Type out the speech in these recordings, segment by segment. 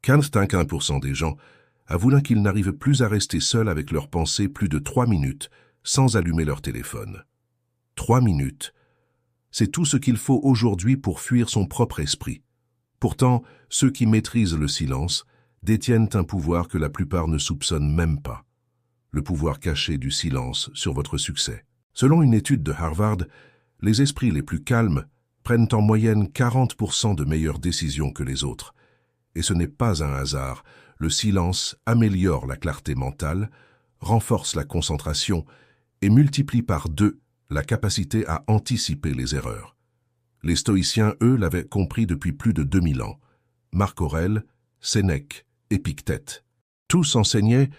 15% des gens avouent qu'ils n'arrivent plus à rester seuls avec leurs pensées plus de 3 minutes sans allumer leur téléphone. 3 minutes, c'est tout ce qu'il faut aujourd'hui pour fuir son propre esprit. Pourtant, ceux qui maîtrisent le silence détiennent un pouvoir que la plupart ne soupçonnent même pas. Le pouvoir caché du silence sur votre succès. Selon une étude de Harvard, les esprits les plus calmes prennent en moyenne 40% de meilleures décisions que les autres. Et ce n'est pas un hasard, le silence améliore la clarté mentale, renforce la concentration et multiplie par 2 la capacité à anticiper les erreurs. Les stoïciens, eux, l'avaient compris depuis plus de 2000 ans. Marc Aurèle, Sénèque, Épictète. Tous enseignaient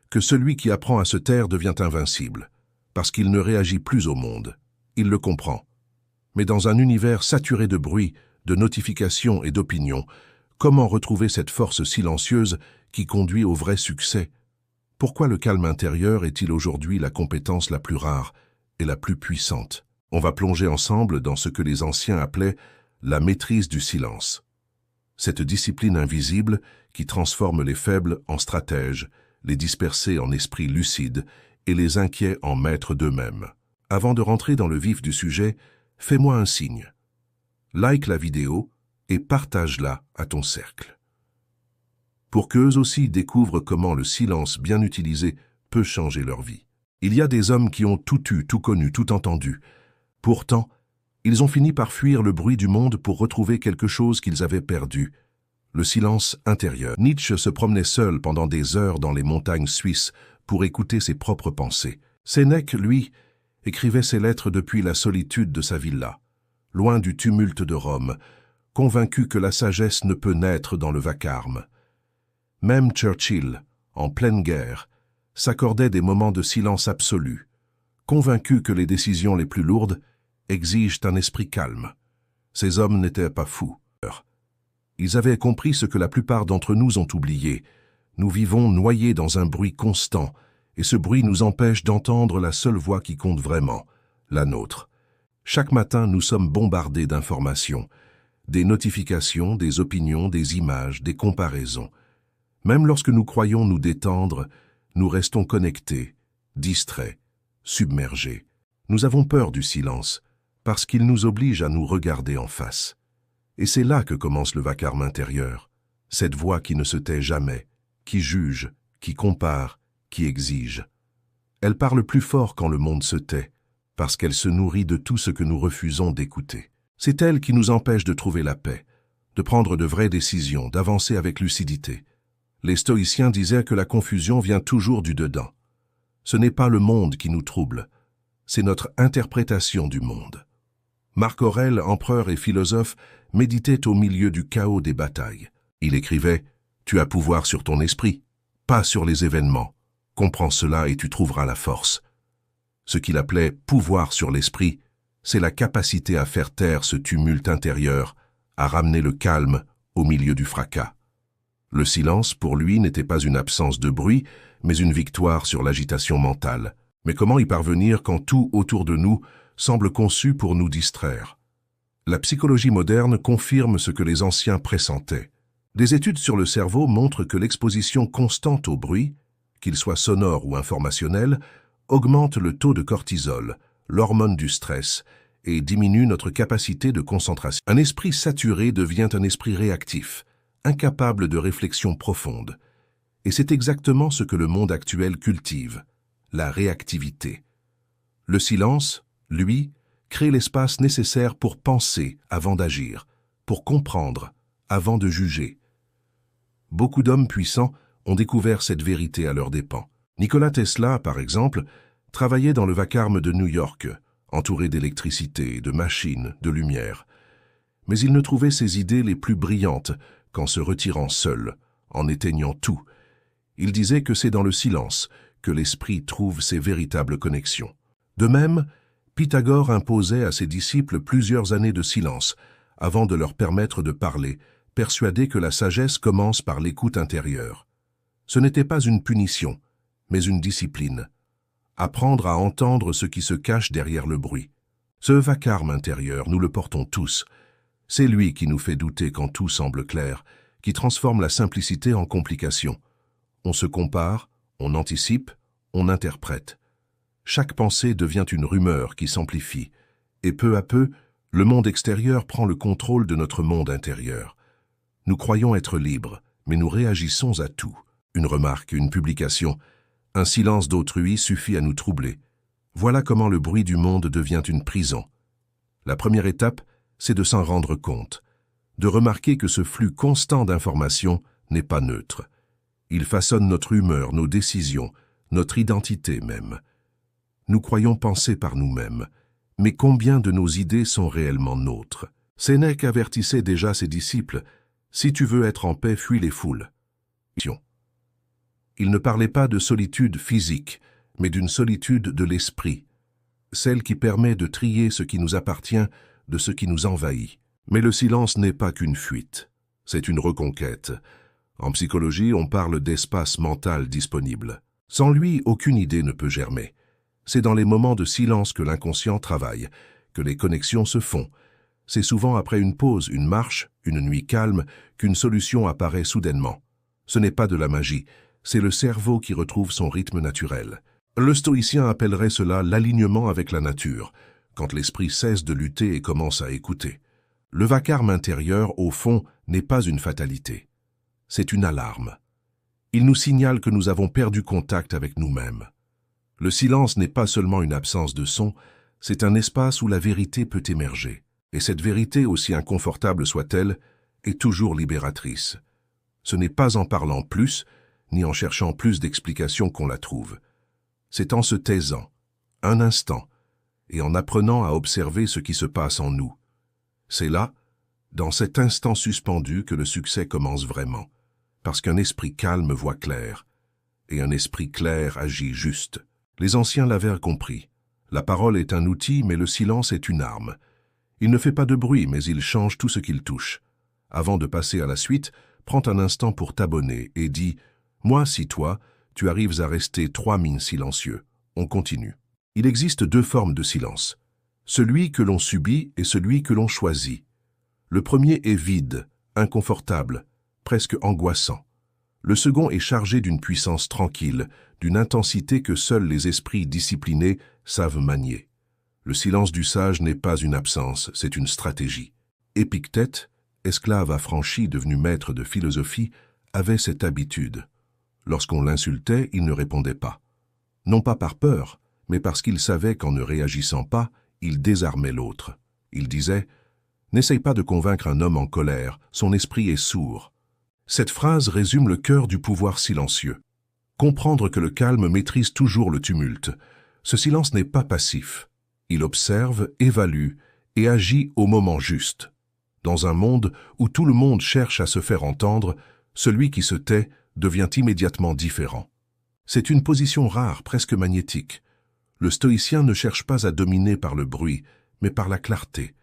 que celui qui apprend à se taire devient invincible, parce qu'il ne réagit plus au monde. Il le comprend. Mais dans un univers saturé de bruit, de notifications et d'opinions, comment retrouver cette force silencieuse qui conduit au vrai succès? Pourquoi le calme intérieur est-il aujourd'hui la compétence la plus rare et la plus puissante? On va plonger ensemble dans ce que les anciens appelaient la maîtrise du silence. Cette discipline invisible qui transforme les faibles en stratèges, les dispersés en esprits lucides et les inquiets en maîtres d'eux-mêmes. Avant de rentrer dans le vif du sujet, fais-moi un signe. Like la vidéo et partage-la à ton cercle. Pour qu'eux aussi découvrent comment le silence bien utilisé peut changer leur vie. Il y a des hommes qui ont tout eu, tout connu, tout entendu. Pourtant, ils ont fini par fuir le bruit du monde pour retrouver quelque chose qu'ils avaient perdu, le silence intérieur. Nietzsche se promenait seul pendant des heures dans les montagnes suisses pour écouter ses propres pensées. Sénèque, lui, écrivait ses lettres depuis la solitude de sa villa, loin du tumulte de Rome, convaincu que la sagesse ne peut naître dans le vacarme. Même Churchill, en pleine guerre, s'accordait des moments de silence absolu, convaincu que les décisions les plus lourdes exigent un esprit calme. Ces hommes n'étaient pas fous. Ils avaient compris ce que la plupart d'entre nous ont oublié. Nous vivons noyés dans un bruit constant, et ce bruit nous empêche d'entendre la seule voix qui compte vraiment, la nôtre. Chaque matin, nous sommes bombardés d'informations, des notifications, des opinions, des images, des comparaisons. Même lorsque nous croyons nous détendre, nous restons connectés, distraits, submergés. Nous avons peur du silence, parce qu'il nous oblige à nous regarder en face. Et c'est là que commence le vacarme intérieur, cette voix qui ne se tait jamais, qui juge, qui compare, qui exige. Elle parle plus fort quand le monde se tait, parce qu'elle se nourrit de tout ce que nous refusons d'écouter. C'est elle qui nous empêche de trouver la paix, de prendre de vraies décisions, d'avancer avec lucidité. Les stoïciens disaient que la confusion vient toujours du dedans. Ce n'est pas le monde qui nous trouble, c'est notre interprétation du monde. Marc Aurèle, empereur et philosophe, méditait au milieu du chaos des batailles. Il écrivait « Tu as pouvoir sur ton esprit, pas sur les événements. Comprends cela et tu trouveras la force. » Ce qu'il appelait « pouvoir sur l'esprit », c'est la capacité à faire taire ce tumulte intérieur, à ramener le calme au milieu du fracas. Le silence, pour lui, n'était pas une absence de bruit, mais une victoire sur l'agitation mentale. Mais comment y parvenir quand tout autour de nous semble conçu pour nous distraire? La psychologie moderne confirme ce que les anciens pressentaient. Des études sur le cerveau montrent que l'exposition constante au bruit, qu'il soit sonore ou informationnel, augmente le taux de cortisol, l'hormone du stress, et diminue notre capacité de concentration. Un esprit saturé devient un esprit réactif, incapable de réflexion profonde. Et c'est exactement ce que le monde actuel cultive, la réactivité. Le silence, lui, crée l'espace nécessaire pour penser avant d'agir, pour comprendre avant de juger. Beaucoup d'hommes puissants ont découvert cette vérité à leurs dépens. Nikola Tesla, par exemple, travaillait dans le vacarme de New York, entouré d'électricité, de machines, de lumière. Mais il ne trouvait ses idées les plus brillantes qu'en se retirant seul, en éteignant tout. Il disait que c'est dans le silence que l'esprit trouve ses véritables connexions. De même, Pythagore imposait à ses disciples plusieurs années de silence avant de leur permettre de parler, persuadé que la sagesse commence par l'écoute intérieure. Ce n'était pas une punition, mais une discipline. Apprendre à entendre ce qui se cache derrière le bruit. Ce vacarme intérieur, nous le portons tous. C'est lui qui nous fait douter quand tout semble clair, qui transforme la simplicité en complication. On se compare, on anticipe, on interprète. Chaque pensée devient une rumeur qui s'amplifie, et peu à peu, le monde extérieur prend le contrôle de notre monde intérieur. Nous croyons être libres, mais nous réagissons à tout. Une remarque, une publication, un silence d'autrui suffit à nous troubler. Voilà comment le bruit du monde devient une prison. La première étape, c'est de s'en rendre compte, de remarquer que ce flux constant d'informations n'est pas neutre. Il façonne notre humeur, nos décisions, notre identité même. Nous croyons penser par nous-mêmes, mais combien de nos idées sont réellement nôtres? Sénèque avertissait déjà ses disciples, « Si tu veux être en paix, fuis les foules. » Il ne parlait pas de solitude physique, mais d'une solitude de l'esprit, celle qui permet de trier ce qui nous appartient de ce qui nous envahit. Mais le silence n'est pas qu'une fuite, c'est une reconquête. En psychologie, on parle d'espace mental disponible. Sans lui, aucune idée ne peut germer. C'est dans les moments de silence que l'inconscient travaille, que les connexions se font. C'est souvent après une pause, une marche, une nuit calme, qu'une solution apparaît soudainement. Ce n'est pas de la magie, c'est le cerveau qui retrouve son rythme naturel. Le stoïcien appellerait cela l'alignement avec la nature, quand l'esprit cesse de lutter et commence à écouter. Le vacarme intérieur, au fond, n'est pas une fatalité. C'est une alarme. Il nous signale que nous avons perdu contact avec nous-mêmes. Le silence n'est pas seulement une absence de son, c'est un espace où la vérité peut émerger. Et cette vérité, aussi inconfortable soit-elle, est toujours libératrice. Ce n'est pas en parlant plus, ni en cherchant plus d'explications qu'on la trouve. C'est en se taisant, un instant, et en apprenant à observer ce qui se passe en nous. C'est là, dans cet instant suspendu, que le succès commence vraiment, parce qu'un esprit calme voit clair, et un esprit clair agit juste. Les anciens l'avaient compris. La parole est un outil, mais le silence est une arme. Il ne fait pas de bruit, mais il change tout ce qu'il touche. Avant de passer à la suite, prends un instant pour t'abonner et dis « Moi, si toi, tu arrives à rester 3 mines silencieux. » On continue. Il existe 2 formes de silence. Celui que l'on subit et celui que l'on choisit. Le premier est vide, inconfortable, presque angoissant. Le second est chargé d'une puissance tranquille, d'une intensité que seuls les esprits disciplinés savent manier. Le silence du sage n'est pas une absence, c'est une stratégie. Épictète, esclave affranchi devenu maître de philosophie, avait cette habitude. Lorsqu'on l'insultait, il ne répondait pas. Non pas par peur, mais parce qu'il savait qu'en ne réagissant pas, il désarmait l'autre. Il disait « N'essaye pas de convaincre un homme en colère, son esprit est sourd. » Cette phrase résume le cœur du pouvoir silencieux. Comprendre que le calme maîtrise toujours le tumulte. Ce silence n'est pas passif. Il observe, évalue et agit au moment juste. Dans un monde où tout le monde cherche à se faire entendre, celui qui se tait devient immédiatement différent. C'est une position rare, presque magnétique. Le stoïcien ne cherche pas à dominer par le bruit, mais par la clarté.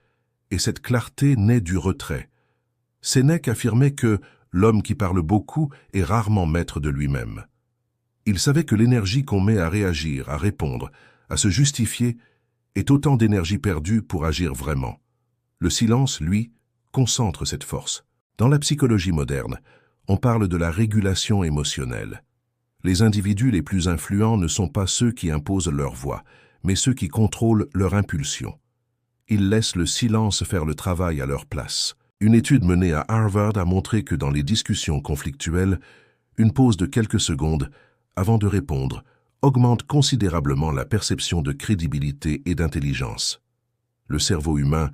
Et cette clarté naît du retrait. Sénèque affirmait que l'homme qui parle beaucoup est rarement maître de lui-même. Il savait que l'énergie qu'on met à réagir, à répondre, à se justifier, est autant d'énergie perdue pour agir vraiment. Le silence, lui, concentre cette force. Dans la psychologie moderne, on parle de la régulation émotionnelle. Les individus les plus influents ne sont pas ceux qui imposent leur voix, mais ceux qui contrôlent leur impulsion. Ils laissent le silence faire le travail à leur place. Une étude menée à Harvard a montré que dans les discussions conflictuelles, une pause de quelques secondes avant de répondre augmente considérablement la perception de crédibilité et d'intelligence. Le cerveau humain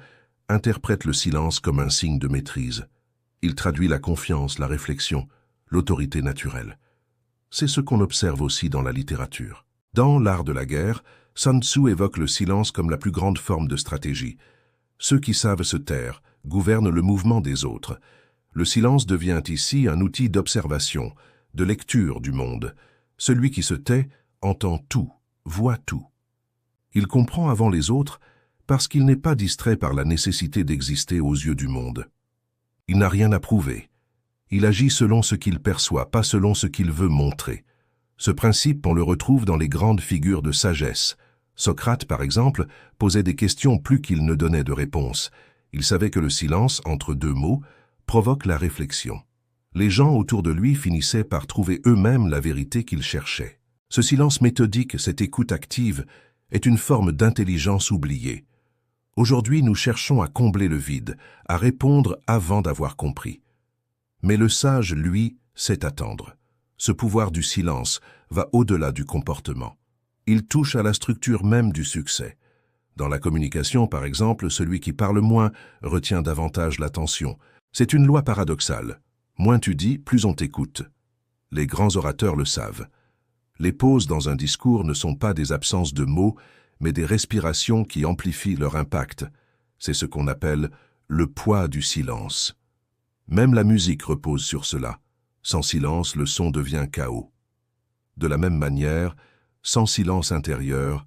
interprète le silence comme un signe de maîtrise. Il traduit la confiance, la réflexion, l'autorité naturelle. C'est ce qu'on observe aussi dans la littérature. Dans L'Art de la guerre, Sun Tzu évoque le silence comme la plus grande forme de stratégie. Ceux qui savent se taire gouvernent le mouvement des autres. Le silence devient ici un outil d'observation, de lecture du monde. Celui qui se tait entend tout, voit tout. Il comprend avant les autres parce qu'il n'est pas distrait par la nécessité d'exister aux yeux du monde. Il n'a rien à prouver. Il agit selon ce qu'il perçoit, pas selon ce qu'il veut montrer. Ce principe, on le retrouve dans les grandes figures de sagesse. Socrate, par exemple, posait des questions plus qu'il ne donnait de réponses. Il savait que le silence, entre 2 mots, provoque la réflexion. Les gens autour de lui finissaient par trouver eux-mêmes la vérité qu'ils cherchaient. Ce silence méthodique, cette écoute active, est une forme d'intelligence oubliée. Aujourd'hui, nous cherchons à combler le vide, à répondre avant d'avoir compris. Mais le sage, lui, sait attendre. Ce pouvoir du silence va au-delà du comportement. Il touche à la structure même du succès. Dans la communication, par exemple, celui qui parle moins retient davantage l'attention. C'est une loi paradoxale. Moins tu dis, plus on t'écoute. Les grands orateurs le savent. Les pauses dans un discours ne sont pas des absences de mots, mais des respirations qui amplifient leur impact. C'est ce qu'on appelle le poids du silence. Même la musique repose sur cela. Sans silence, le son devient chaos. De la même manière, sans silence intérieur,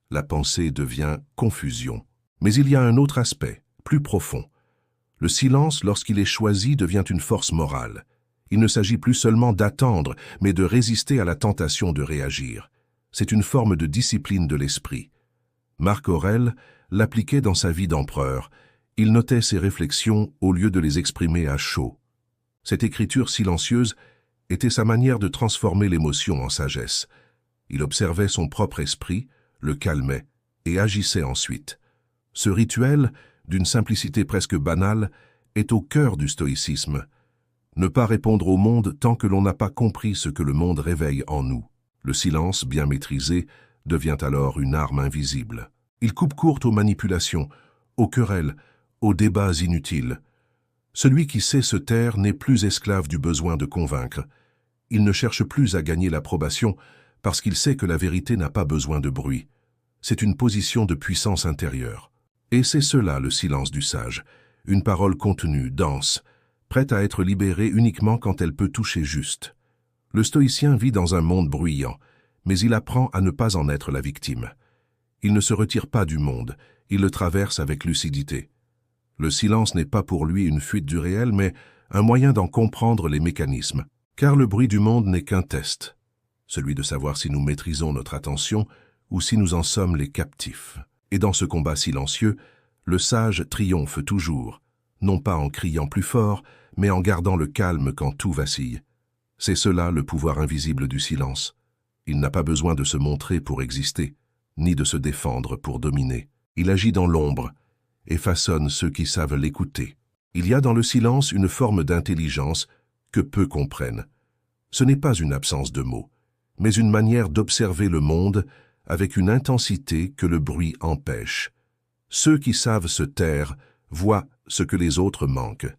la pensée devient confusion. Mais il y a un autre aspect, plus profond. Le silence, lorsqu'il est choisi, devient une force morale. Il ne s'agit plus seulement d'attendre, mais de résister à la tentation de réagir. C'est une forme de discipline de l'esprit. Marc Aurèle l'appliquait dans sa vie d'empereur. Il notait ses réflexions au lieu de les exprimer à chaud. Cette écriture silencieuse était sa manière de transformer l'émotion en sagesse. Il observait son propre esprit, le calmait et agissait ensuite. Ce rituel, d'une simplicité presque banale, est au cœur du stoïcisme. Ne pas répondre au monde tant que l'on n'a pas compris ce que le monde réveille en nous. Le silence, bien maîtrisé, devient alors une arme invisible. Il coupe court aux manipulations, aux querelles, aux débats inutiles. Celui qui sait se taire n'est plus esclave du besoin de convaincre. Il ne cherche plus à gagner l'approbation parce qu'il sait que la vérité n'a pas besoin de bruit. C'est une position de puissance intérieure. Et c'est cela le silence du sage, une parole contenue, dense, prête à être libérée uniquement quand elle peut toucher juste. Le stoïcien vit dans un monde bruyant, mais il apprend à ne pas en être la victime. Il ne se retire pas du monde, il le traverse avec lucidité. Le silence n'est pas pour lui une fuite du réel, mais un moyen d'en comprendre les mécanismes. Car le bruit du monde n'est qu'un test, celui de savoir si nous maîtrisons notre attention ou si nous en sommes les captifs. Et dans ce combat silencieux, le sage triomphe toujours, non pas en criant plus fort, mais en gardant le calme quand tout vacille. C'est cela le pouvoir invisible du silence. Il n'a pas besoin de se montrer pour exister, ni de se défendre pour dominer. Il agit dans l'ombre et façonne ceux qui savent l'écouter. Il y a dans le silence une forme d'intelligence que peu comprennent. Ce n'est pas une absence de mots, mais une manière d'observer le monde avec une intensité que le bruit empêche. Ceux qui savent se taire voient ce que les autres manquent.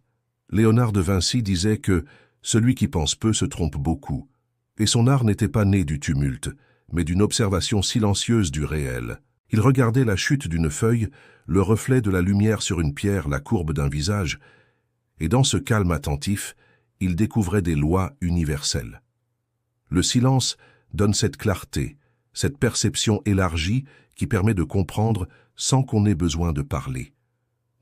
Léonard de Vinci disait que celui qui pense peu se trompe beaucoup, et son art n'était pas né du tumulte, mais d'une observation silencieuse du réel. Il regardait la chute d'une feuille, le reflet de la lumière sur une pierre, la courbe d'un visage, et dans ce calme attentif, il découvrait des lois universelles. Le silence donne cette clarté, cette perception élargie qui permet de comprendre sans qu'on ait besoin de parler.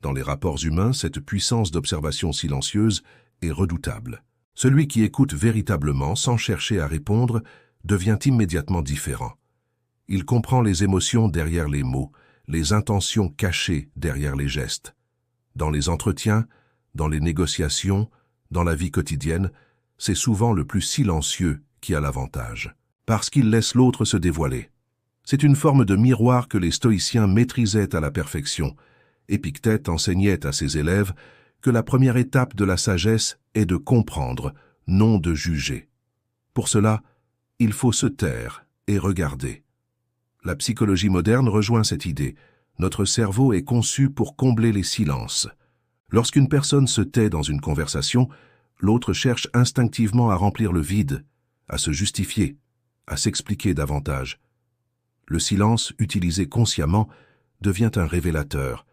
Dans les rapports humains, cette puissance d'observation silencieuse est redoutable. Celui qui écoute véritablement sans chercher à répondre devient immédiatement différent. Il comprend les émotions derrière les mots, les intentions cachées derrière les gestes. Dans les entretiens, dans les négociations, dans la vie quotidienne, c'est souvent le plus silencieux qui a l'avantage, parce qu'il laisse l'autre se dévoiler. C'est une forme de miroir que les stoïciens maîtrisaient à la perfection. Épictète enseignait à ses élèves que la première étape de la sagesse est de comprendre, non de juger. Pour cela, il faut se taire et regarder. La psychologie moderne rejoint cette idée. Notre cerveau est conçu pour combler les silences. Lorsqu'une personne se tait dans une conversation, l'autre cherche instinctivement à remplir le vide, à se justifier, à s'expliquer davantage. Le silence, utilisé consciemment, devient un révélateur.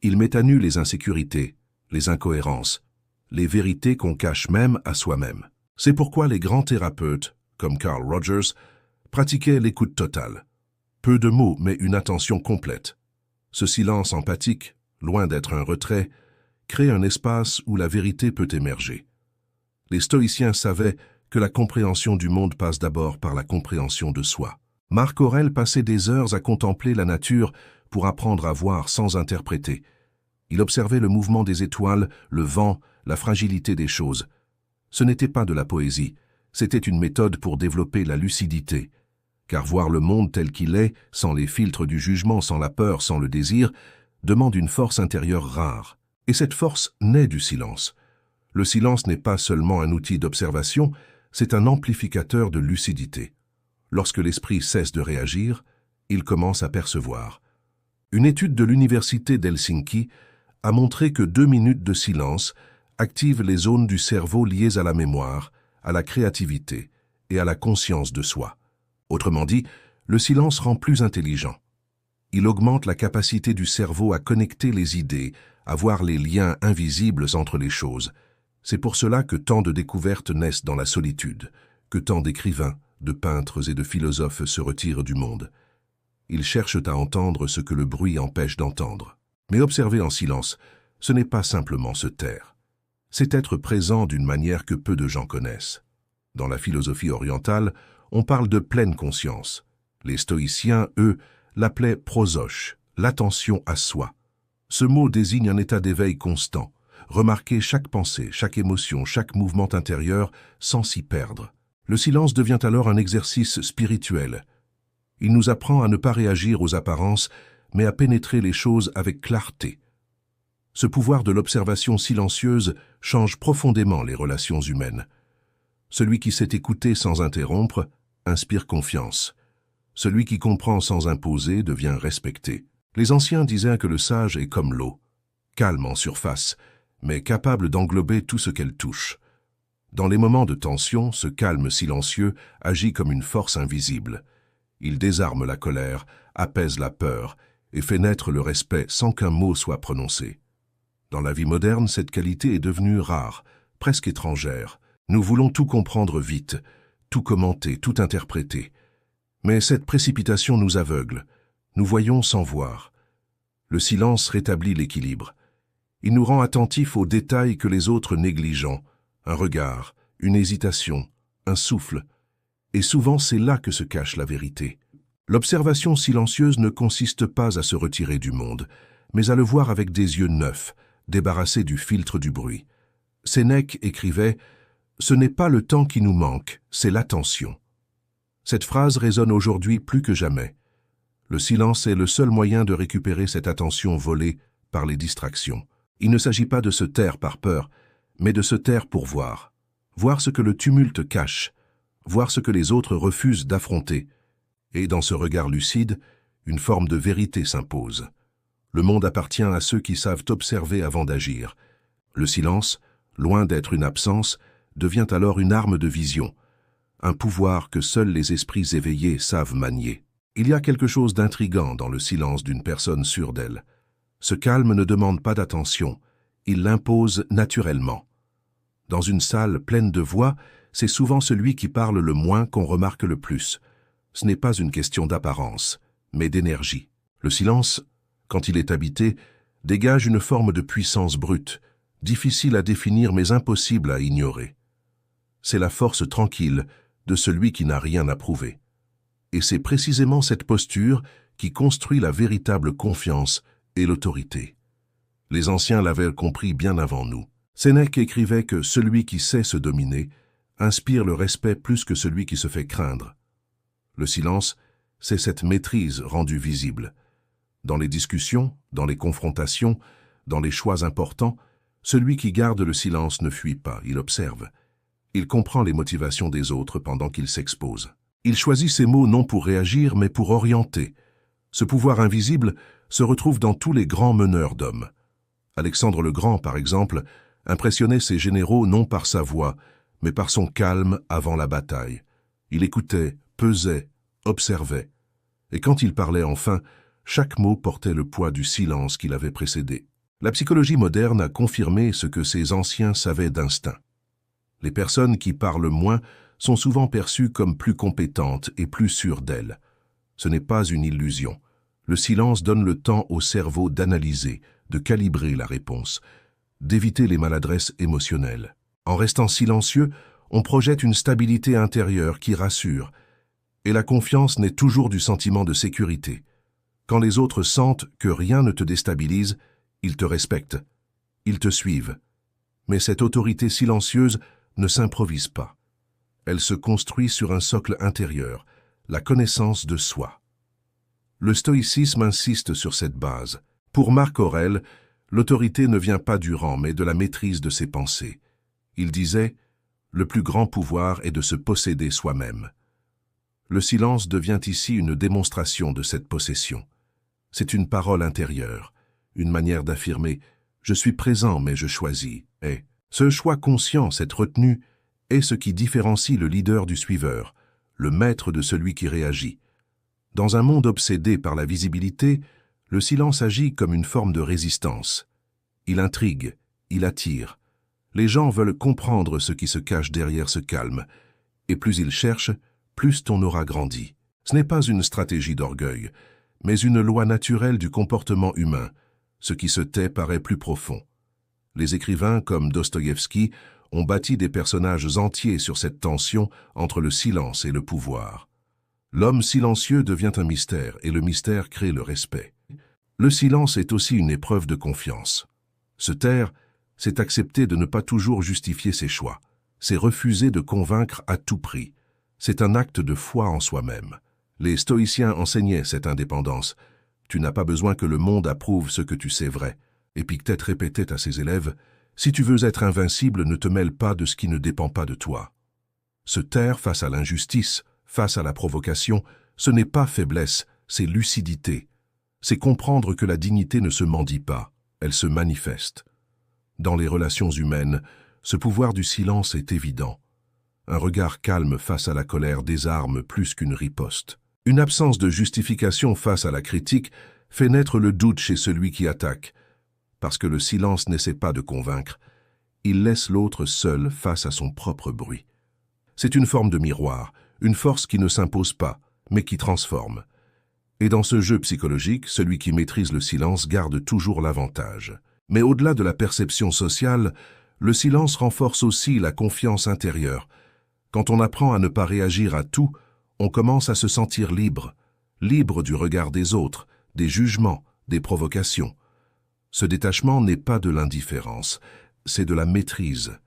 Il met à nu les insécurités, les incohérences, les vérités qu'on cache même à soi-même. C'est pourquoi les grands thérapeutes, comme Carl Rogers, pratiquaient l'écoute totale. Peu de mots, mais une attention complète. Ce silence empathique, loin d'être un retrait, crée un espace où la vérité peut émerger. Les stoïciens savaient que la compréhension du monde passe d'abord par la compréhension de soi. Marc Aurèle passait des heures à contempler la nature pour apprendre à voir sans interpréter. Il observait le mouvement des étoiles, le vent, la fragilité des choses. Ce n'était pas de la poésie, c'était une méthode pour développer la lucidité. Car voir le monde tel qu'il est, sans les filtres du jugement, sans la peur, sans le désir, demande une force intérieure rare. Et cette force naît du silence. Le silence n'est pas seulement un outil d'observation, c'est un amplificateur de lucidité. Lorsque l'esprit cesse de réagir, il commence à percevoir. Une étude de l'université d'Helsinki a montré que 2 minutes de silence activent les zones du cerveau liées à la mémoire, à la créativité et à la conscience de soi. Autrement dit, le silence rend plus intelligent. Il augmente la capacité du cerveau à connecter les idées, à voir les liens invisibles entre les choses. C'est pour cela que tant de découvertes naissent dans la solitude, que tant d'écrivains, de peintres et de philosophes se retirent du monde. Ils cherchent à entendre ce que le bruit empêche d'entendre. Mais observer en silence, ce n'est pas simplement se taire. C'est être présent d'une manière que peu de gens connaissent. Dans la philosophie orientale, on parle de pleine conscience. Les stoïciens, eux, l'appelaient prosoche, l'attention à soi. Ce mot désigne un état d'éveil constant, remarquer chaque pensée, chaque émotion, chaque mouvement intérieur sans s'y perdre. Le silence devient alors un exercice spirituel. Il nous apprend à ne pas réagir aux apparences, mais à pénétrer les choses avec clarté. Ce pouvoir de l'observation silencieuse change profondément les relations humaines. Celui qui sait écouter sans interrompre inspire confiance. Celui qui comprend sans imposer devient respecté. Les anciens disaient que le sage est comme l'eau, calme en surface, mais capable d'englober tout ce qu'elle touche. Dans les moments de tension, ce calme silencieux agit comme une force invisible. Il désarme la colère, apaise la peur et fait naître le respect sans qu'un mot soit prononcé. Dans la vie moderne, cette qualité est devenue rare, presque étrangère. Nous voulons tout comprendre vite, tout commenter, tout interpréter. Mais cette précipitation nous aveugle. Nous voyons sans voir. Le silence rétablit l'équilibre. Il nous rend attentifs aux détails que les autres négligeons. Un regard, une hésitation, un souffle. Et souvent c'est là que se cache la vérité. L'observation silencieuse ne consiste pas à se retirer du monde, mais à le voir avec des yeux neufs, débarrassés du filtre du bruit. Sénèque écrivait « Ce n'est pas le temps qui nous manque, c'est l'attention ». Cette phrase résonne aujourd'hui plus que jamais. Le silence est le seul moyen de récupérer cette attention volée par les distractions. Il ne s'agit pas de se taire par peur, mais de se taire pour voir. Voir ce que le tumulte cache, voir ce que les autres refusent d'affronter. Et dans ce regard lucide, une forme de vérité s'impose. Le monde appartient à ceux qui savent observer avant d'agir. Le silence, loin d'être une absence, devient alors une arme de vision, un pouvoir que seuls les esprits éveillés savent manier. Il y a quelque chose d'intrigant dans le silence d'une personne sûre d'elle. Ce calme ne demande pas d'attention, il l'impose naturellement. Dans une salle pleine de voix, c'est souvent celui qui parle le moins qu'on remarque le plus. Ce n'est pas une question d'apparence, mais d'énergie. Le silence, quand il est habité, dégage une forme de puissance brute, difficile à définir mais impossible à ignorer. C'est la force tranquille de celui qui n'a rien à prouver. Et c'est précisément cette posture qui construit la véritable confiance et l'autorité. Les anciens l'avaient compris bien avant nous. Sénèque écrivait que celui qui sait se dominer inspire le respect plus que celui qui se fait craindre. Le silence, c'est cette maîtrise rendue visible. Dans les discussions, dans les confrontations, dans les choix importants, celui qui garde le silence ne fuit pas, il observe. Il comprend les motivations des autres pendant qu'il s'expose. Il choisit ses mots non pour réagir, mais pour orienter. Ce pouvoir invisible se retrouve dans tous les grands meneurs d'hommes. Alexandre le Grand, par exemple, impressionnait ses généraux non par sa voix, mais par son calme avant la bataille. Il écoutait, pesait, observait. Et quand il parlait enfin, chaque mot portait le poids du silence qui l'avait précédé. La psychologie moderne a confirmé ce que ces anciens savaient d'instinct. Les personnes qui parlent moins sont souvent perçues comme plus compétentes et plus sûres d'elles. Ce n'est pas une illusion. Le silence donne le temps au cerveau d'analyser, de calibrer la réponse, d'éviter les maladresses émotionnelles. En restant silencieux, on projette une stabilité intérieure qui rassure. Et la confiance naît toujours du sentiment de sécurité. Quand les autres sentent que rien ne te déstabilise, ils te respectent, ils te suivent. Mais cette autorité silencieuse ne s'improvise pas. Elle se construit sur un socle intérieur, la connaissance de soi. Le stoïcisme insiste sur cette base. Pour Marc Aurèle, l'autorité ne vient pas du rang, mais de la maîtrise de ses pensées. Il disait « Le plus grand pouvoir est de se posséder soi-même ». Le silence devient ici une démonstration de cette possession. C'est une parole intérieure, une manière d'affirmer « Je suis présent, mais je choisis ». Et ce choix conscient, cette retenue, est ce qui différencie le leader du suiveur, le maître de celui qui réagit. Dans un monde obsédé par la visibilité, le silence agit comme une forme de résistance. Il intrigue, il attire. Les gens veulent comprendre ce qui se cache derrière ce calme, et plus ils cherchent, plus ton aura grandit. Ce n'est pas une stratégie d'orgueil, mais une loi naturelle du comportement humain. Ce qui se tait paraît plus profond. Les écrivains comme Dostoïevski ont bâti des personnages entiers sur cette tension entre le silence et le pouvoir. L'homme silencieux devient un mystère et le mystère crée le respect. Le silence est aussi une épreuve de confiance. Se taire, c'est accepter de ne pas toujours justifier ses choix. C'est refuser de convaincre à tout prix. C'est un acte de foi en soi-même. Les stoïciens enseignaient cette indépendance. Tu n'as pas besoin que le monde approuve ce que tu sais vrai. Épictète répétait à ses élèves, « Si tu veux être invincible, ne te mêle pas de ce qui ne dépend pas de toi. » Se taire face à l'injustice, face à la provocation, ce n'est pas faiblesse, c'est lucidité. C'est comprendre que la dignité ne se mendie pas, elle se manifeste. Dans les relations humaines, ce pouvoir du silence est évident. Un regard calme face à la colère désarme plus qu'une riposte. Une absence de justification face à la critique fait naître le doute chez celui qui attaque. Parce que le silence n'essaie pas de convaincre, il laisse l'autre seul face à son propre bruit. C'est une forme de miroir, une force qui ne s'impose pas, mais qui transforme. Et dans ce jeu psychologique, celui qui maîtrise le silence garde toujours l'avantage. Mais au-delà de la perception sociale, le silence renforce aussi la confiance intérieure. Quand on apprend à ne pas réagir à tout, on commence à se sentir libre, libre du regard des autres, des jugements, des provocations. Ce détachement n'est pas de l'indifférence, c'est de la maîtrise.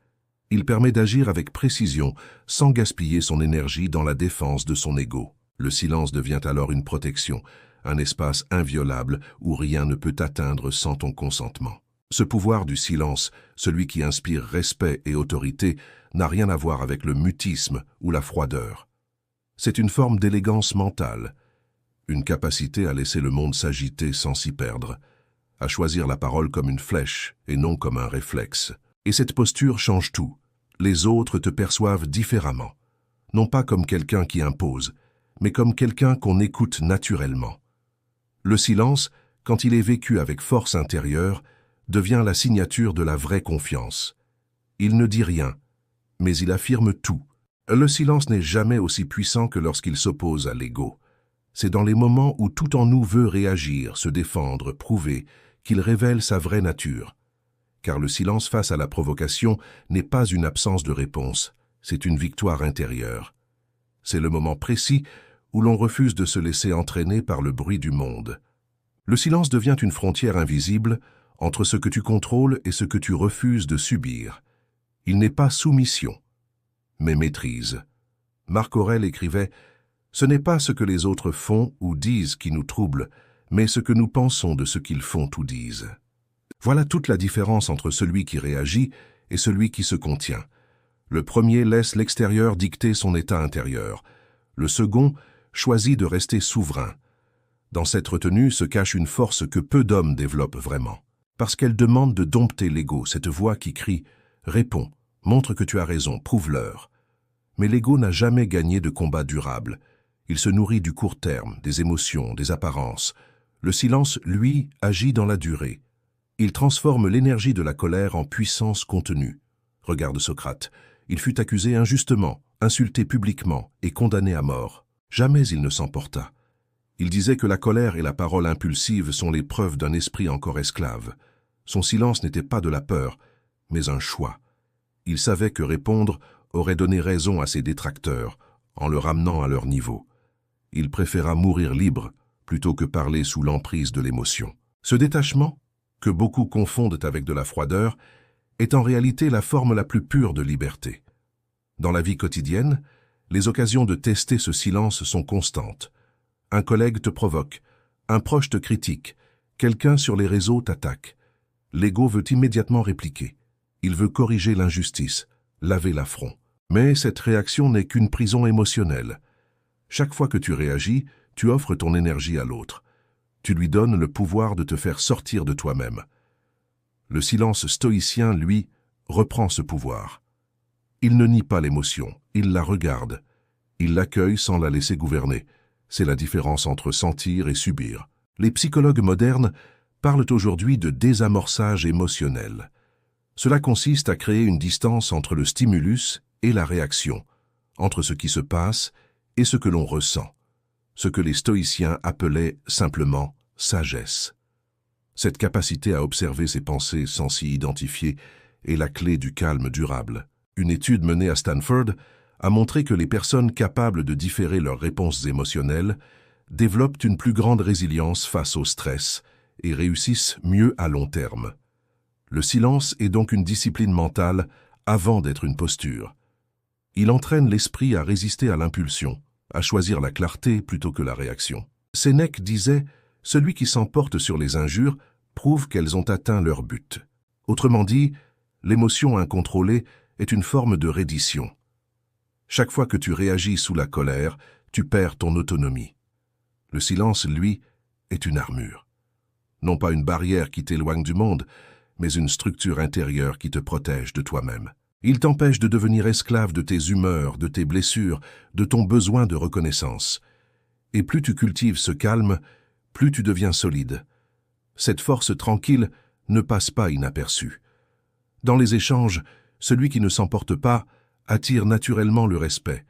Il permet d'agir avec précision, sans gaspiller son énergie dans la défense de son ego. Le silence devient alors une protection, un espace inviolable où rien ne peut t'atteindre sans ton consentement. Ce pouvoir du silence, celui qui inspire respect et autorité, n'a rien à voir avec le mutisme ou la froideur. C'est une forme d'élégance mentale, une capacité à laisser le monde s'agiter sans s'y perdre, à choisir la parole comme une flèche et non comme un réflexe. Et cette posture change tout. Les autres te perçoivent différemment, non pas comme quelqu'un qui impose, mais comme quelqu'un qu'on écoute naturellement. Le silence, quand il est vécu avec force intérieure, devient la signature de la vraie confiance. Il ne dit rien, mais il affirme tout. Le silence n'est jamais aussi puissant que lorsqu'il s'oppose à l'ego. C'est dans les moments où tout en nous veut réagir, se défendre, prouver, qu'il révèle sa vraie nature. Car le silence face à la provocation n'est pas une absence de réponse, c'est une victoire intérieure. C'est le moment précis où l'on refuse de se laisser entraîner par le bruit du monde. Le silence devient une frontière invisible entre ce que tu contrôles et ce que tu refuses de subir. Il n'est pas soumission, mais maîtrise. Marc Aurèle écrivait « Ce n'est pas ce que les autres font ou disent qui nous trouble, mais ce que nous pensons de ce qu'ils font ou disent. » Voilà toute la différence entre celui qui réagit et celui qui se contient. Le premier laisse l'extérieur dicter son état intérieur. Le second choisit de rester souverain. Dans cette retenue se cache une force que peu d'hommes développent vraiment. Parce qu'elle demande de dompter l'ego, cette voix qui crie « Réponds, montre que tu as raison, prouve-leur ». Mais l'ego n'a jamais gagné de combat durable. Il se nourrit du court terme, des émotions, des apparences. Le silence, lui, agit dans la durée. Il transforme l'énergie de la colère en puissance contenue. Regarde Socrate. Il fut accusé injustement, insulté publiquement et condamné à mort. Jamais il ne s'emporta. Il disait que la colère et la parole impulsive sont les preuves d'un esprit encore esclave. Son silence n'était pas de la peur, mais un choix. Il savait que répondre aurait donné raison à ses détracteurs, en le ramenant à leur niveau. Il préféra mourir libre plutôt que parler sous l'emprise de l'émotion. Ce détachement, que beaucoup confondent avec de la froideur, est en réalité la forme la plus pure de liberté. Dans la vie quotidienne, les occasions de tester ce silence sont constantes. Un collègue te provoque, un proche te critique, quelqu'un sur les réseaux t'attaque. L'ego veut immédiatement répliquer. Il veut corriger l'injustice, laver l'affront. Mais cette réaction n'est qu'une prison émotionnelle. Chaque fois que tu réagis, tu offres ton énergie à l'autre. Tu lui donnes le pouvoir de te faire sortir de toi-même. Le silence stoïcien, lui, reprend ce pouvoir. Il ne nie pas l'émotion, il la regarde. Il l'accueille sans la laisser gouverner. C'est la différence entre sentir et subir. Les psychologues modernes parlent aujourd'hui de désamorçage émotionnel. Cela consiste à créer une distance entre le stimulus et la réaction, entre ce qui se passe et ce que l'on ressent, ce que les stoïciens appelaient simplement sagesse. Cette capacité à observer ses pensées sans s'y identifier est la clé du calme durable. Une étude menée à Stanford a montré que les personnes capables de différer leurs réponses émotionnelles développent une plus grande résilience face au stress et réussissent mieux à long terme. Le silence est donc une discipline mentale avant d'être une posture. Il entraîne l'esprit à résister à l'impulsion, à choisir la clarté plutôt que la réaction. Sénèque disait « Celui qui s'emporte sur les injures prouve qu'elles ont atteint leur but ». Autrement dit, l'émotion incontrôlée est une forme de reddition. Chaque fois que tu réagis sous la colère, tu perds ton autonomie. Le silence, lui, est une armure. Non pas une barrière qui t'éloigne du monde, mais une structure intérieure qui te protège de toi-même. Il t'empêche de devenir esclave de tes humeurs, de tes blessures, de ton besoin de reconnaissance. Et plus tu cultives ce calme, plus tu deviens solide. Cette force tranquille ne passe pas inaperçue. Dans les échanges, celui qui ne s'emporte pas attire naturellement le respect,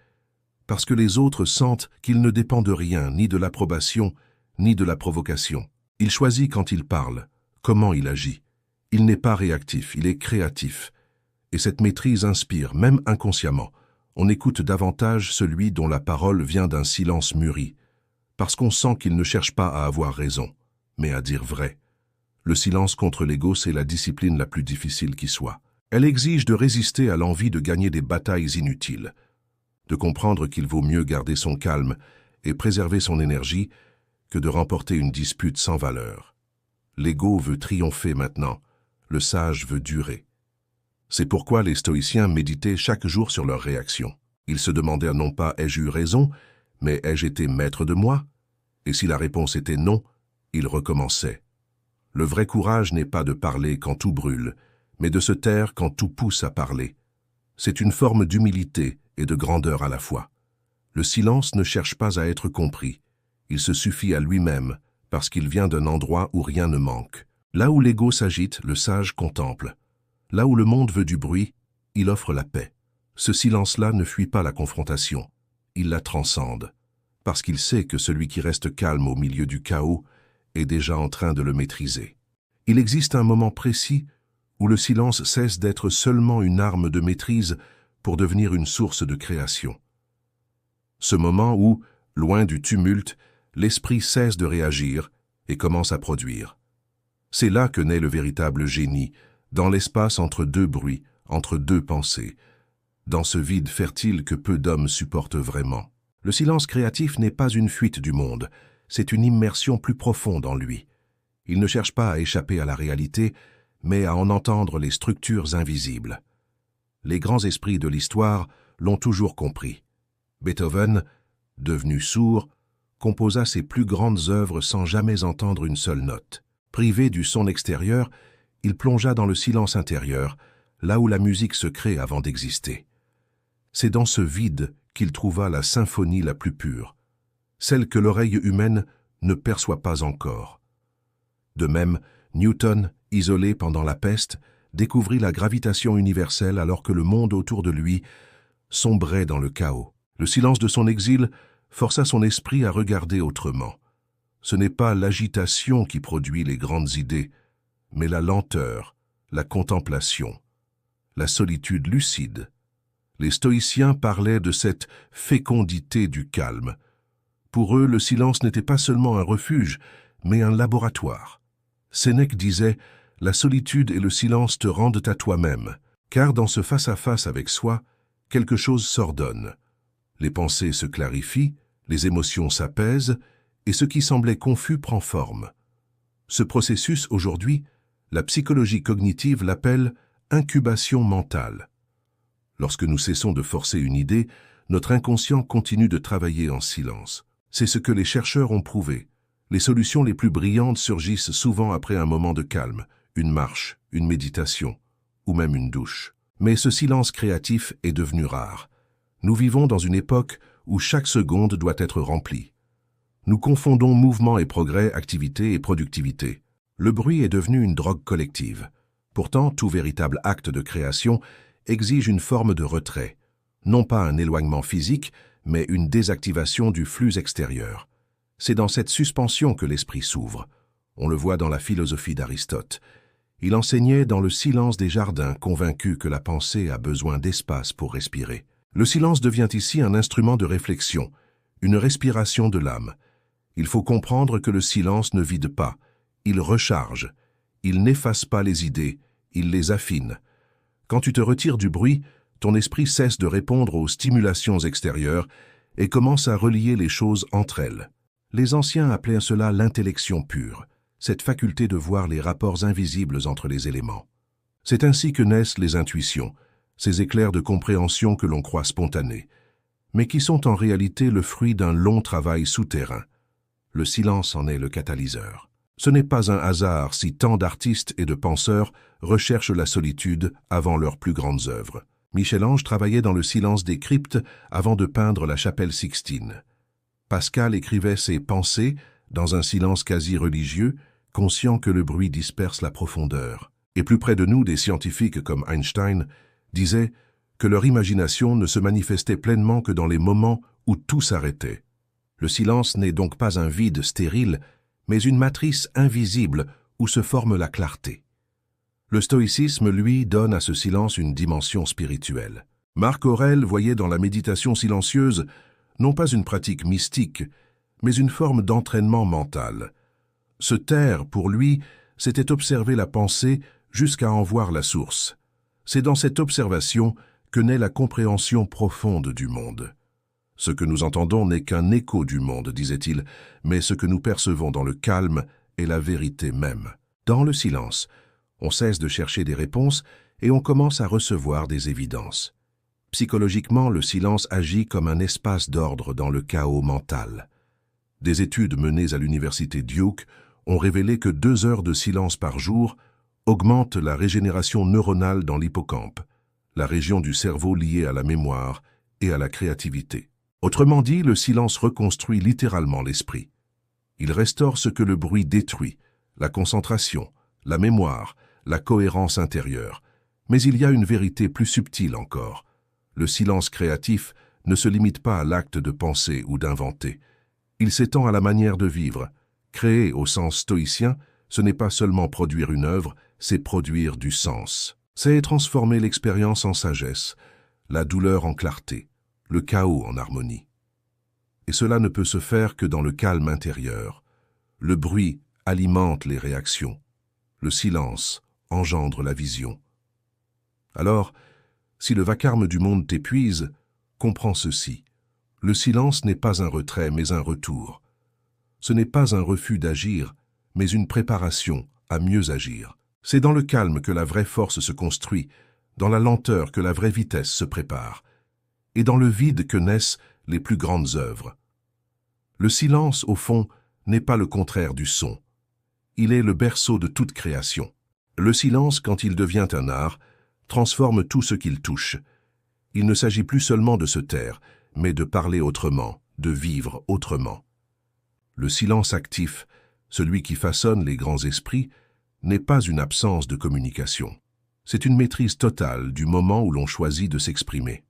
parce que les autres sentent qu'il ne dépend de rien, ni de l'approbation, ni de la provocation. Il choisit quand il parle, comment il agit. Il n'est pas réactif, il est créatif. Et cette maîtrise inspire, même inconsciemment. On écoute davantage celui dont la parole vient d'un silence mûri, parce qu'on sent qu'il ne cherche pas à avoir raison, mais à dire vrai. Le silence contre l'ego, c'est la discipline la plus difficile qui soit. Elle exige de résister à l'envie de gagner des batailles inutiles, de comprendre qu'il vaut mieux garder son calme et préserver son énergie que de remporter une dispute sans valeur. L'ego veut triompher maintenant, le sage veut durer. C'est pourquoi les stoïciens méditaient chaque jour sur leur réaction. Ils se demandèrent non pas « ai-je eu raison ?» mais « ai-je été maître de moi ?» Et si la réponse était non, ils recommençaient. Le vrai courage n'est pas de parler quand tout brûle, mais de se taire quand tout pousse à parler. C'est une forme d'humilité et de grandeur à la fois. Le silence ne cherche pas à être compris. Il se suffit à lui-même, parce qu'il vient d'un endroit où rien ne manque. Là où l'ego s'agite, le sage contemple. Là où le monde veut du bruit, il offre la paix. Ce silence-là ne fuit pas la confrontation. Il la transcende, parce qu'il sait que celui qui reste calme au milieu du chaos est déjà en train de le maîtriser. Il existe un moment précis où le silence cesse d'être seulement une arme de maîtrise pour devenir une source de création. Ce moment où, loin du tumulte, l'esprit cesse de réagir et commence à produire. C'est là que naît le véritable génie, dans l'espace entre deux bruits, entre deux pensées, dans ce vide fertile que peu d'hommes supportent vraiment. Le silence créatif n'est pas une fuite du monde, c'est une immersion plus profonde en lui. Il ne cherche pas à échapper à la réalité, mais à en entendre les structures invisibles. Les grands esprits de l'histoire l'ont toujours compris. Beethoven, devenu sourd, composa ses plus grandes œuvres sans jamais entendre une seule note. Privé du son extérieur, il plongea dans le silence intérieur, là où la musique se crée avant d'exister. C'est dans ce vide qu'il trouva la symphonie la plus pure, celle que l'oreille humaine ne perçoit pas encore. De même, Newton, isolé pendant la peste, découvrit la gravitation universelle alors que le monde autour de lui sombrait dans le chaos. Le silence de son exil força son esprit à regarder autrement. Ce n'est pas l'agitation qui produit les grandes idées, mais la lenteur, la contemplation, la solitude lucide. Les stoïciens parlaient de cette fécondité du calme. Pour eux, le silence n'était pas seulement un refuge, mais un laboratoire. Sénèque disait « La solitude et le silence te rendent à toi-même, car dans ce face-à-face avec soi, quelque chose s'ordonne. Les pensées se clarifient, les émotions s'apaisent, et ce qui semblait confus prend forme. Ce processus, aujourd'hui, la psychologie cognitive l'appelle incubation mentale. Lorsque nous cessons de forcer une idée, notre inconscient continue de travailler en silence. C'est ce que les chercheurs ont prouvé. Les solutions les plus brillantes surgissent souvent après un moment de calme, une marche, une méditation, ou même une douche. Mais ce silence créatif est devenu rare. Nous vivons dans une époque où chaque seconde doit être remplie. Nous confondons mouvement et progrès, activité et productivité. Le bruit est devenu une drogue collective. Pourtant, tout véritable acte de création exige une forme de retrait. Non pas un éloignement physique, mais une désactivation du flux extérieur. C'est dans cette suspension que l'esprit s'ouvre. On le voit dans la philosophie d'Aristote. Il enseignait dans le silence des jardins, convaincu que la pensée a besoin d'espace pour respirer. Le silence devient ici un instrument de réflexion, une respiration de l'âme. Il faut comprendre que le silence ne vide pas, il recharge, il n'efface pas les idées, il les affine. Quand tu te retires du bruit, ton esprit cesse de répondre aux stimulations extérieures et commence à relier les choses entre elles. Les anciens appelaient cela l'intellection pure, cette faculté de voir les rapports invisibles entre les éléments. C'est ainsi que naissent les intuitions, ces éclairs de compréhension que l'on croit spontanés, mais qui sont en réalité le fruit d'un long travail souterrain. Le silence en est le catalyseur. Ce n'est pas un hasard si tant d'artistes et de penseurs recherchent la solitude avant leurs plus grandes œuvres. Michel-Ange travaillait dans le silence des cryptes avant de peindre la chapelle Sixtine. Pascal écrivait ses pensées dans un silence quasi religieux, conscient que le bruit disperse la profondeur. Et plus près de nous, des scientifiques comme Einstein disaient que leur imagination ne se manifestait pleinement que dans les moments où tout s'arrêtait. Le silence n'est donc pas un vide stérile, mais une matrice invisible où se forme la clarté. Le stoïcisme, lui, donne à ce silence une dimension spirituelle. Marc Aurèle voyait dans la méditation silencieuse non pas une pratique mystique, mais une forme d'entraînement mental. Se taire, pour lui, c'était observer la pensée jusqu'à en voir la source. C'est dans cette observation que naît la compréhension profonde du monde. Ce que nous entendons n'est qu'un écho du monde, disait-il, mais ce que nous percevons dans le calme est la vérité même. Dans le silence, on cesse de chercher des réponses et on commence à recevoir des évidences. Psychologiquement, le silence agit comme un espace d'ordre dans le chaos mental. Des études menées à l'université Duke ont révélé que 2 heures de silence par jour augmentent la régénération neuronale dans l'hippocampe, la région du cerveau liée à la mémoire et à la créativité. Autrement dit, le silence reconstruit littéralement l'esprit. Il restaure ce que le bruit détruit, la concentration, la mémoire, la cohérence intérieure. Mais il y a une vérité plus subtile encore. Le silence créatif ne se limite pas à l'acte de penser ou d'inventer. Il s'étend à la manière de vivre. Créer au sens stoïcien, ce n'est pas seulement produire une œuvre, c'est produire du sens. C'est transformer l'expérience en sagesse, la douleur en clarté, le chaos en harmonie. Et cela ne peut se faire que dans le calme intérieur. Le bruit alimente les réactions. Le silence engendre la vision. Alors, si le vacarme du monde t'épuise, comprends ceci. Le silence n'est pas un retrait, mais un retour. Ce n'est pas un refus d'agir, mais une préparation à mieux agir. C'est dans le calme que la vraie force se construit, dans la lenteur que la vraie vitesse se prépare, et dans le vide que naissent les plus grandes œuvres. Le silence, au fond, n'est pas le contraire du son. Il est le berceau de toute création. Le silence, quand il devient un art, transforme tout ce qu'il touche. Il ne s'agit plus seulement de se taire, mais de parler autrement, de vivre autrement. Le silence actif, celui qui façonne les grands esprits, n'est pas une absence de communication. C'est une maîtrise totale du moment où l'on choisit de s'exprimer.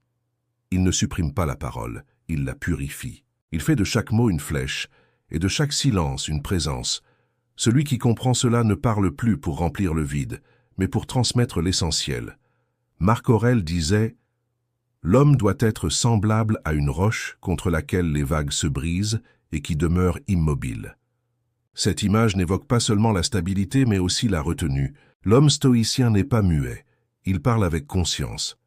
Il ne supprime pas la parole, il la purifie. Il fait de chaque mot une flèche, et de chaque silence une présence. Celui qui comprend cela ne parle plus pour remplir le vide, mais pour transmettre l'essentiel. Marc Aurèle disait « L'homme doit être semblable à une roche contre laquelle les vagues se brisent et qui demeure immobile. » Cette image n'évoque pas seulement la stabilité, mais aussi la retenue. L'homme stoïcien n'est pas muet, il parle avec conscience.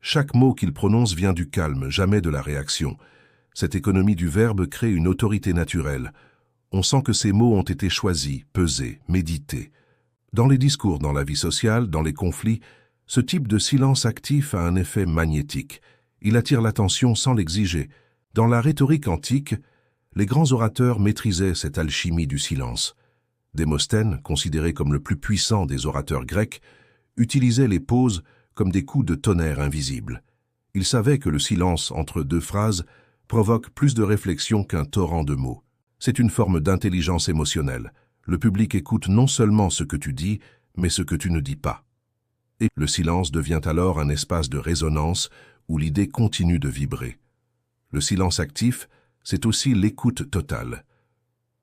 Chaque mot qu'il prononce vient du calme, jamais de la réaction. Cette économie du verbe crée une autorité naturelle. On sent que ces mots ont été choisis, pesés, médités. Dans les discours, dans la vie sociale, dans les conflits, ce type de silence actif a un effet magnétique. Il attire l'attention sans l'exiger. Dans la rhétorique antique, les grands orateurs maîtrisaient cette alchimie du silence. Démosthène, considéré comme le plus puissant des orateurs grecs, utilisait les pauses comme des coups de tonnerre invisibles. Il savait que le silence entre deux phrases provoque plus de réflexion qu'un torrent de mots. C'est une forme d'intelligence émotionnelle. Le public écoute non seulement ce que tu dis, mais ce que tu ne dis pas. Et le silence devient alors un espace de résonance où l'idée continue de vibrer. Le silence actif, c'est aussi l'écoute totale.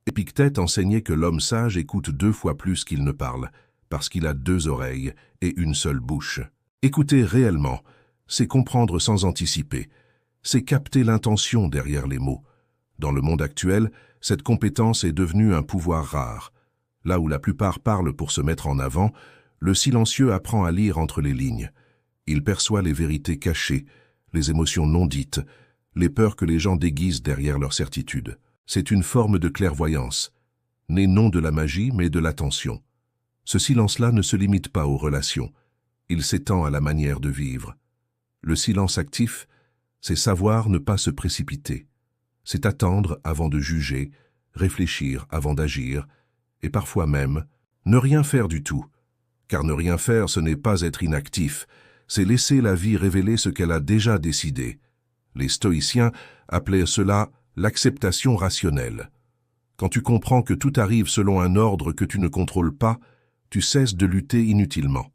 Épictète enseignait que l'homme sage écoute 2 fois plus qu'il ne parle, parce qu'il a 2 oreilles et une seule bouche. Écouter réellement, c'est comprendre sans anticiper, c'est capter l'intention derrière les mots. Dans le monde actuel, cette compétence est devenue un pouvoir rare. Là où la plupart parlent pour se mettre en avant, le silencieux apprend à lire entre les lignes. Il perçoit les vérités cachées, les émotions non dites, les peurs que les gens déguisent derrière leurs certitudes. C'est une forme de clairvoyance, née non de la magie mais de l'attention. Ce silence-là ne se limite pas aux relations, il s'étend à la manière de vivre. Le silence actif, c'est savoir ne pas se précipiter. C'est attendre avant de juger, réfléchir avant d'agir, et parfois même, ne rien faire du tout. Car ne rien faire, ce n'est pas être inactif, c'est laisser la vie révéler ce qu'elle a déjà décidé. Les stoïciens appelaient cela l'acceptation rationnelle. Quand tu comprends que tout arrive selon un ordre que tu ne contrôles pas, tu cesses de lutter inutilement.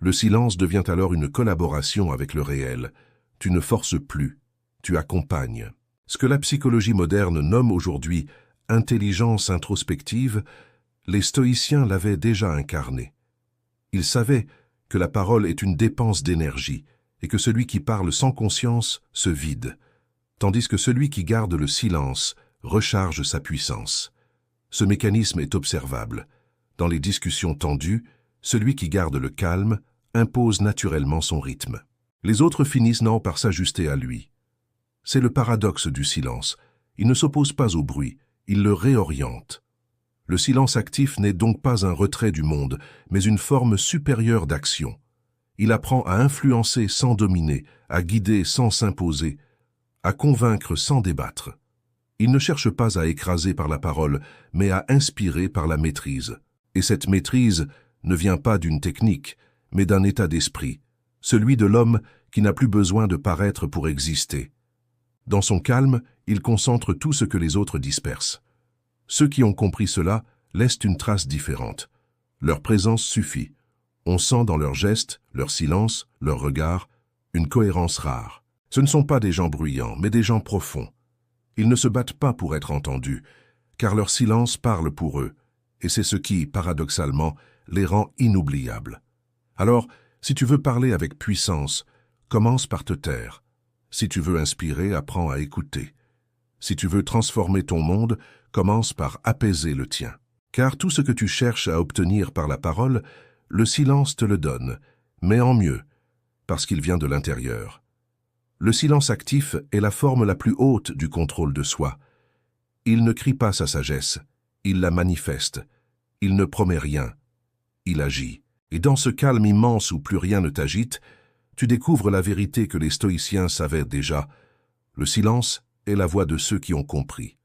Le silence devient alors une collaboration avec le réel. Tu ne forces plus, tu accompagnes. Ce que la psychologie moderne nomme aujourd'hui intelligence introspective, les stoïciens l'avaient déjà incarné. Ils savaient que la parole est une dépense d'énergie et que celui qui parle sans conscience se vide, tandis que celui qui garde le silence recharge sa puissance. Ce mécanisme est observable. Dans les discussions tendues, celui qui garde le calme impose naturellement son rythme. Les autres finissent par s'ajuster à lui. C'est le paradoxe du silence. Il ne s'oppose pas au bruit, il le réoriente. Le silence actif n'est donc pas un retrait du monde, mais une forme supérieure d'action. Il apprend à influencer sans dominer, à guider sans s'imposer, à convaincre sans débattre. Il ne cherche pas à écraser par la parole, mais à inspirer par la maîtrise. Et cette maîtrise ne vient pas d'une technique, mais d'un état d'esprit, celui de l'homme qui n'a plus besoin de paraître pour exister. Dans son calme, il concentre tout ce que les autres dispersent. Ceux qui ont compris cela laissent une trace différente. Leur présence suffit. On sent dans leurs gestes, leur silence, leur regard, une cohérence rare. Ce ne sont pas des gens bruyants, mais des gens profonds. Ils ne se battent pas pour être entendus, car leur silence parle pour eux, et c'est ce qui, paradoxalement, les rend inoubliables. Alors, si tu veux parler avec puissance, commence par te taire. Si tu veux inspirer, apprends à écouter. Si tu veux transformer ton monde, commence par apaiser le tien. Car tout ce que tu cherches à obtenir par la parole, le silence te le donne, mais en mieux, parce qu'il vient de l'intérieur. Le silence actif est la forme la plus haute du contrôle de soi. Il ne crie pas sa sagesse, il la manifeste. Il ne promet rien, il agit. Et dans ce calme immense où plus rien ne t'agite, tu découvres la vérité que les stoïciens savaient déjà. Le silence est la voix de ceux qui ont compris.